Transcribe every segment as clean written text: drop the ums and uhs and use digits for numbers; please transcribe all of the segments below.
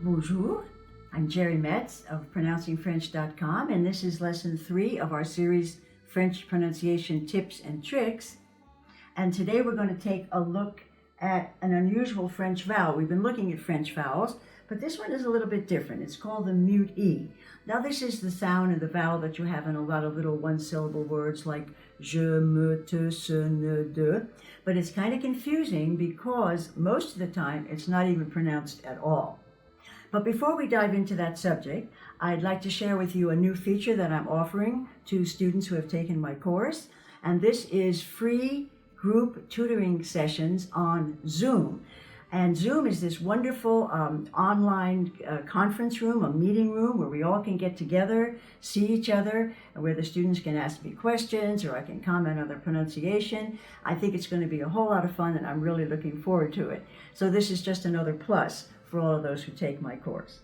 Bonjour, I'm Geri Metz of PronouncingFrench.com, and this is lesson 3 of our series, French Pronunciation Tips and Tricks. And today we're going to take a look at an unusual French vowel. We've been looking at French vowels, but this one is a little bit different. It's called the mute E. Now this is the sound of the vowel that you have in a lot of little one-syllable words like je, me, te, ce, ne, de. But it's kind of confusing because most of the time it's not even pronounced at all. But before we dive into that subject, I'd like to share with you a new feature that I'm offering to students who have taken my course. And this is free group tutoring sessions on Zoom. And Zoom is this wonderful online conference room, a meeting room where we all can get together, see each other, and where the students can ask me questions or I can comment on their pronunciation. I think it's going to be a whole lot of fun and I'm really looking forward to it. So this is just another plus for all of those who take my course.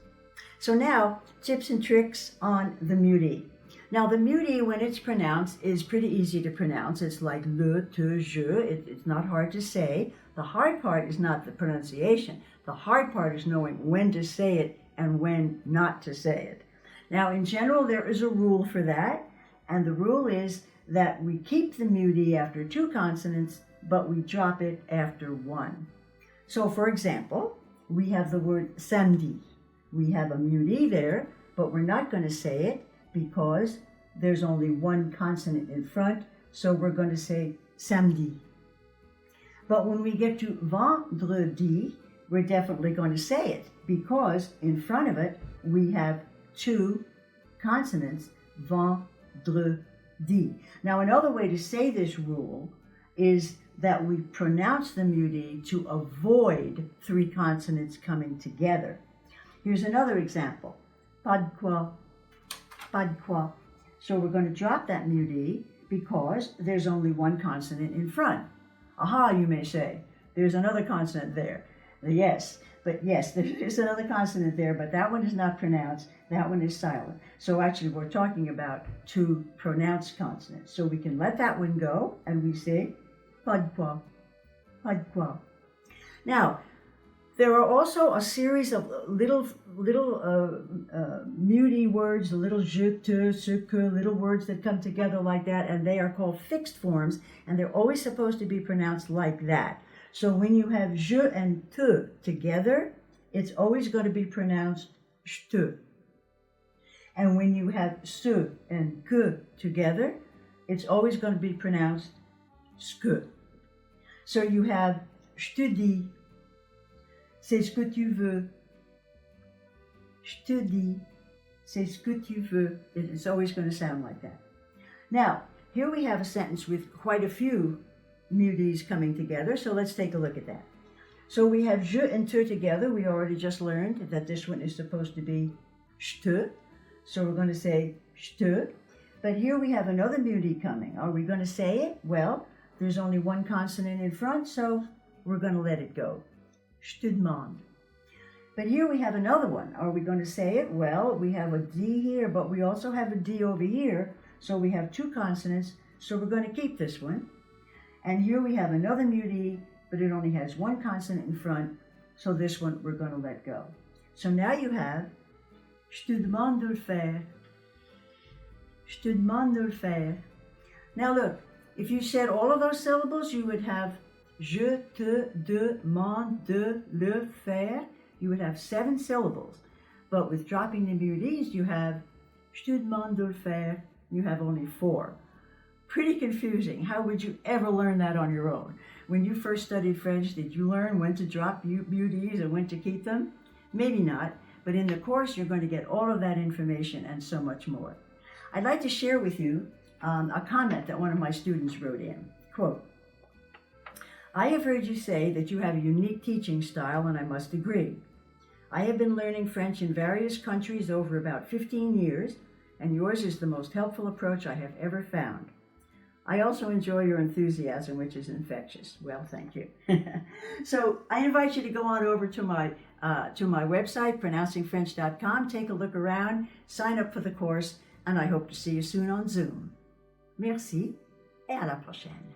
So now, tips and tricks on the mute E. Now the mute E, when it's pronounced, is pretty easy to pronounce. It's like le, te, je. It's not hard to say. The hard part is not the pronunciation. The hard part is knowing when to say it and when not to say it. Now in general, there is a rule for that, and the rule is that we keep the mute E after 2 consonants, but we drop it after 1. So for example, we have the word samedi. We have a mute E there, but we're not going to say it because there's only 1 consonant in front, so we're going to say samedi. But when we get to vendredi, we're definitely going to say it because in front of it we have 2 consonants, vendredi. Now another way to say this rule is that we pronounce the mute E to avoid 3 consonants coming together. Here's another example. Pas de quoi, pas de quoi. So we're going to drop that mute E because there's only 1 consonant in front. Aha, you may say. There's another consonant there. Yes, there's another consonant there, but that one is not pronounced. That one is silent. So actually we're talking about 2 pronounced consonants. So we can let that one go and we say pas de quoi, pas de quoi. Now, there are also a series of little mute words, little je, te, ce, que, little words that come together like that, and they are called fixed forms, and they're always supposed to be pronounced like that. So when you have je and te together, it's always going to be pronounced chte. And when you have ce and que together, it's always going to be pronounced ske. So you have je te dis, c'est ce que tu veux. Je te dis, c'est ce que tu veux. It's always going to sound like that. Now, here we have a sentence with quite a few mute E's coming together, so let's take a look at that. So we have je and te together. We already just learned that this one is supposed to be chte, so we're going to say chte. But here we have another mute E coming. Are we going to say it? Well, there's only 1 consonant in front, so we're going to let it go. Je te demande. But here we have another one. Are we going to say it? Well, we have a D here, but we also have a D over here, so we have 2 consonants, so we're going to keep this one. And here we have another mute E, but it only has 1 consonant in front, so this one we're going to let go. So now you have je te demande de le faire. Je te demande de le faire. Now look, if you said all of those syllables, you would have je te demande de le faire. You would have 7 syllables. But with dropping the mute E's, you have je te demande de le faire. You have only 4. Pretty confusing. How would you ever learn that on your own? When you first studied French, did you learn when to drop mute E's and when to keep them? Maybe not, but in the course, you're going to get all of that information and so much more. I'd like to share with you a comment that one of my students wrote in. Quote, I have heard you say that you have a unique teaching style, and I must agree. I have been learning French in various countries over about 15 years, and yours is the most helpful approach I have ever found. I also enjoy your enthusiasm, which is infectious. Well, thank you. So I invite you to go on over to my website, PronouncingFrench.com, take a look around, sign up for the course, and I hope to see you soon on Zoom. Merci, et à la prochaine.